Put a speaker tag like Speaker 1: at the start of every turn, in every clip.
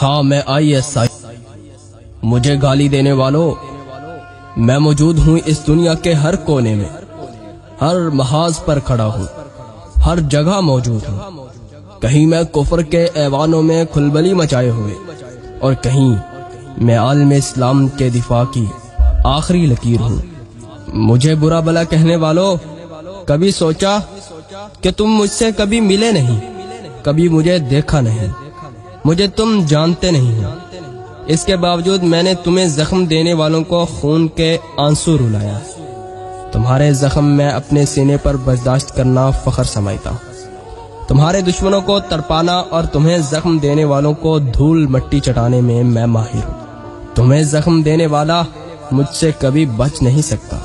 Speaker 1: ہاں میں ISI، مجھے گالی دینے والوں، میں موجود ہوں اس دنیا کے ہر کونے میں، ہر محاذ پر کھڑا ہوں، ہر جگہ موجود ہوں۔ کہیں میں کفر کے ایوانوں میں کھلبلی مچائے ہوئے، اور کہیں میں عالم اسلام کے دفاع کی آخری لکیر ہوں۔ مجھے برا بھلا کہنے والوں، کبھی سوچا کہ تم مجھ سے کبھی ملے نہیں، کبھی مجھے دیکھا نہیں، مجھے تم جانتے نہیں ہو، اس کے باوجود میں نے تمہیں زخم دینے والوں کو خون کے آنسو رلایا۔ تمہارے زخم میں اپنے سینے پر برداشت کرنا فخر سمجھتا ہوں، تمہارے دشمنوں کو تڑپانا اور تمہیں زخم دینے والوں کو دھول مٹی چٹانے میں میں ماہر ہوں۔ تمہیں زخم دینے والا مجھ سے کبھی بچ نہیں سکتا۔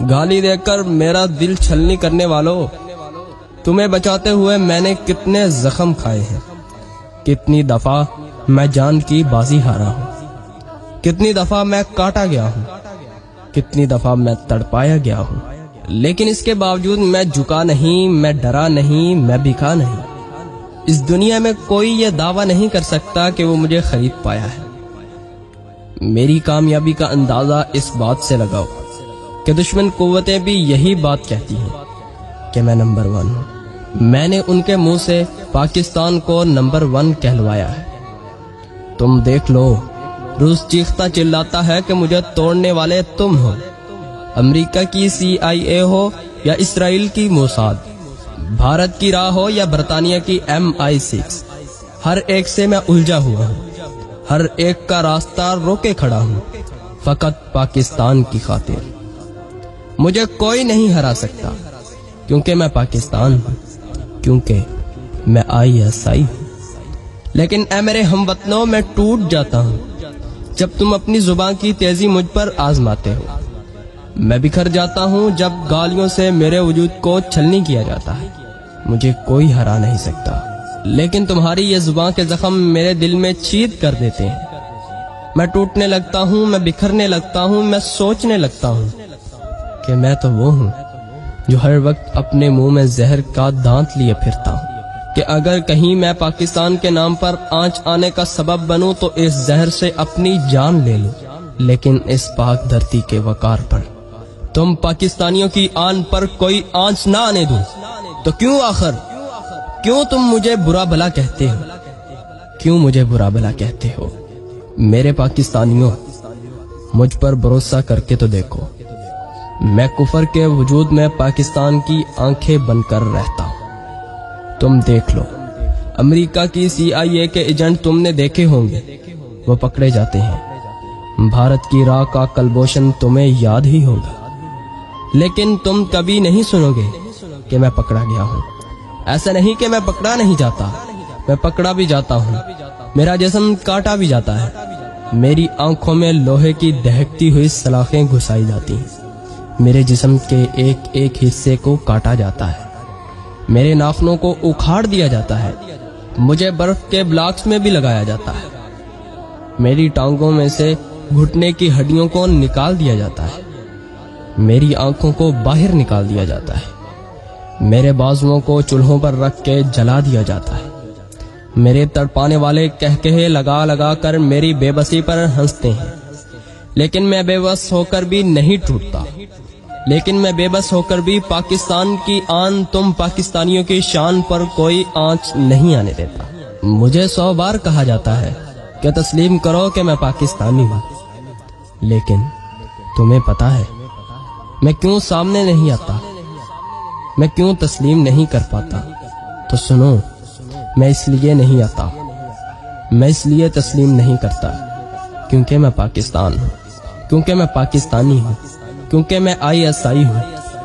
Speaker 1: گالی دے کر میرا دل چھلنی کرنے والوں، تمہیں بچاتے ہوئے میں نے کتنے زخم کھائے ہیں، کتنی دفعہ میں جان کی بازی ہارا ہوں، کتنی دفعہ میں کاٹا گیا ہوں، کتنی دفعہ میں تڑپایا گیا ہوں، لیکن اس کے باوجود میں جھکا نہیں، میں ڈرا نہیں، میں بکا نہیں۔ اس دنیا میں کوئی یہ دعویٰ نہیں کر سکتا کہ وہ مجھے خرید پایا ہے۔ میری کامیابی کا اندازہ اس بات سے لگاؤ کہ دشمن قوتیں بھی یہی بات کہتی ہیں کہ میں نمبر 1 ہوں۔ میں نے ان کے منہ سے پاکستان کو نمبر 1 کہلوایا ہے۔ تم دیکھ لو، روس چیختا چلاتا ہے کہ مجھے توڑنے والے تم ہو، امریکہ کی CIA ہو یا اسرائیل کی موساد، بھارت کی راہ ہو یا برطانیہ کی MI6، ہر ایک سے میں الجھا ہوا ہوں، ہر ایک کا راستہ روکے کھڑا ہوں، فقط پاکستان کی خاطر۔ مجھے کوئی نہیں ہرا سکتا، کیونکہ میں پاکستان ہوں، کیونکہ میں ISI ہوں۔ لیکن اے میرے ہم وطنوں، میں ٹوٹ جاتا ہوں جب تم اپنی زبان کی تیزی مجھ پر آزماتے ہو، میں بکھر جاتا ہوں جب گالیوں سے میرے وجود کو چھلنی کیا جاتا ہے۔ مجھے کوئی ہرا نہیں سکتا، لیکن تمہاری یہ زبان کے زخم میرے دل میں چید کر دیتے ہیں۔ میں ٹوٹنے لگتا ہوں، میں بکھرنے لگتا ہوں، میں سوچنے لگتا ہوں کہ میں تو وہ ہوں جو ہر وقت اپنے منہ میں زہر کا دانت لیے پھرتا ہوں، کہ اگر کہیں میں پاکستان کے نام پر آنچ آنے کا سبب بنوں تو اس زہر سے اپنی جان لے لوں، لیکن اس پاک دھرتی کے وقار پر، تم پاکستانیوں کی آن پر کوئی آنچ نہ آنے دوں۔ تو کیوں تم مجھے برا بھلا کہتے ہو؟ کیوں مجھے برا بھلا کہتے ہو؟ میرے پاکستانیوں، مجھ پر بھروسہ کر کے تو دیکھو، میں کفر کے وجود میں پاکستان کی آنکھیں بن کر رہتا ہوں۔ تم دیکھ لو، امریکہ کی CIA کے ایجنٹ تم نے دیکھے ہوں گے، وہ پکڑے جاتے ہیں۔ بھارت کی راہ کا کلبوشن تمہیں یاد ہی ہوگا، لیکن تم کبھی نہیں سنو گے کہ میں پکڑا گیا ہوں۔ ایسا نہیں کہ میں پکڑا نہیں جاتا، میں پکڑا بھی جاتا ہوں، میرا جسم کاٹا بھی جاتا ہے، میری آنکھوں میں لوہے کی دہکتی ہوئی سلاخیں گھسائی جاتی ہیں، میرے جسم کے ایک ایک حصے کو کاٹا جاتا ہے، میرے ناخنوں کو اکھاڑ دیا جاتا ہے، مجھے برف کے بلاکس میں بھی لگایا جاتا ہے، میری ٹانگوں میں سے گھٹنے کی ہڈیوں کو نکال دیا جاتا ہے، میری آنکھوں کو باہر نکال دیا جاتا ہے، میرے بازوؤں کو چولہوں پر رکھ کے جلا دیا جاتا ہے، میرے تڑپانے والے کہکہے لگا لگا کر میری بے بسی پر ہنستے ہیں، لیکن میں بے بس ہو کر بھی نہیں ٹوٹتا، لیکن میں بے بس ہو کر بھی پاکستان کی آن، تم پاکستانیوں کی شان پر کوئی آنچ نہیں آنے دیتا۔ مجھے 100 بار کہا جاتا ہے کہ تسلیم کرو کہ میں پاکستانی ہوں، لیکن تمہیں پتا ہے میں کیوں سامنے نہیں آتا، میں کیوں تسلیم نہیں کر پاتا؟ تو سنو، میں اس لیے نہیں آتا، میں اس لیے تسلیم نہیں کرتا کیونکہ میں پاکستان ہوں، کیونکہ میں پاکستانی ہوں، کیونکہ میں ISI ہوں،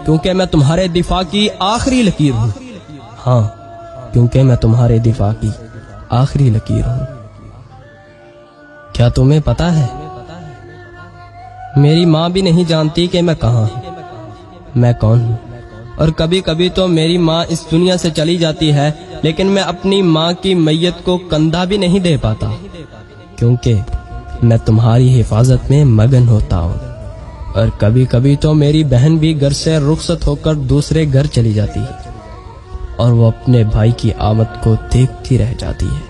Speaker 1: کیونکہ میں تمہارے دفاع کی آخری لکیر ہوں۔ ہاں، کیونکہ میں تمہارے دفاع کی آخری لکیر ہوں۔ کیا تمہیں پتا ہے، میری ماں بھی نہیں جانتی کہ میں کہاں ہوں، میں کون ہوں، اور کبھی کبھی تو میری ماں اس دنیا سے چلی جاتی ہے، لیکن میں اپنی ماں کی میت کو کندھا بھی نہیں دے پاتا، کیونکہ میں تمہاری حفاظت میں مگن ہوتا ہوں۔ اور کبھی کبھی تو میری بہن بھی گھر سے رخصت ہو کر دوسرے گھر چلی جاتی ہے، اور وہ اپنے بھائی کی آمد کو دیکھتی رہ جاتی ہے،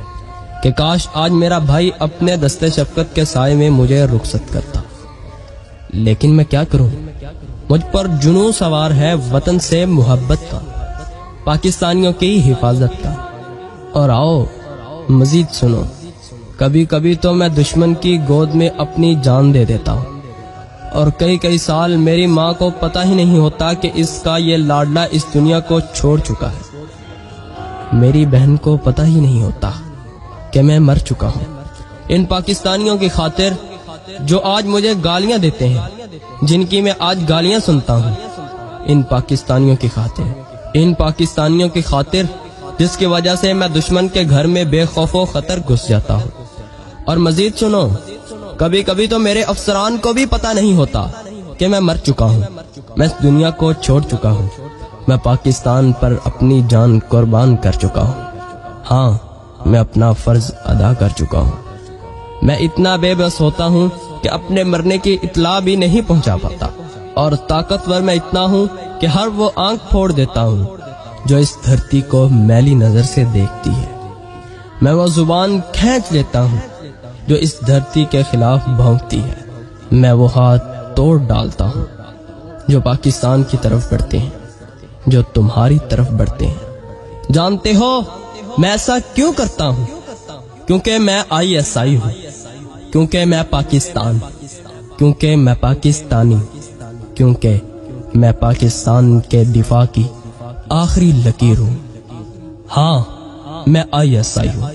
Speaker 1: کہ کاش آج میرا بھائی اپنے دستے شفقت کے سائے میں مجھے رخصت کرتا، لیکن میں کیا کروں، مجھ پر جنون سوار ہے وطن سے محبت کا، پاکستانیوں کی حفاظت کا۔ اور آؤ مزید سنو، کبھی کبھی تو میں دشمن کی گود میں اپنی جان دے دیتا ہوں، اور کئی سال میری ماں کو پتہ ہی نہیں ہوتا کہ اس کا یہ لاڈلا اس دنیا کو چھوڑ چکا ہے۔ میری بہن کو پتہ ہی نہیں ہوتا کہ میں مر چکا ہوں۔ ان پاکستانیوں کی خاطر جو آج مجھے گالیاں دیتے ہیں، جن کی میں آج گالیاں سنتا ہوں، ان پاکستانیوں کی خاطر جس کی وجہ سے میں دشمن کے گھر میں بے خوف و خطر گھس جاتا ہوں۔ اور مزید سنو، کبھی کبھی تو میرے افسران کو بھی پتہ نہیں ہوتا کہ میں مر چکا ہوں، میں اس دنیا کو چھوڑ چکا ہوں، میں پاکستان پر اپنی جان قربان کر چکا ہوں۔ ہاں، میں اپنا فرض ادا کر چکا ہوں۔ میں اتنا بے بس ہوتا ہوں کہ اپنے مرنے کی اطلاع بھی نہیں پہنچا پاتا، اور طاقتور میں اتنا ہوں کہ ہر وہ آنکھ پھوڑ دیتا ہوں جو اس دھرتی کو میلی نظر سے دیکھتی ہے۔ میں وہ زبان کھینچ لیتا ہوں جو اس دھرتی کے خلاف بھونکتی ہے۔ میں وہ ہاتھ توڑ ڈالتا ہوں جو پاکستان کی طرف بڑھتے ہیں، جو تمہاری طرف بڑھتے ہیں۔ جانتے ہو میں ایسا کیوں کرتا ہوں؟ کیونکہ میں ISI ہوں، کیونکہ میں پاکستان، کیونکہ میں پاکستانی، کیونکہ میں پاکستان کے دفاع کی آخری لکیر ہوں۔ ہاں، میں ISI ہوں۔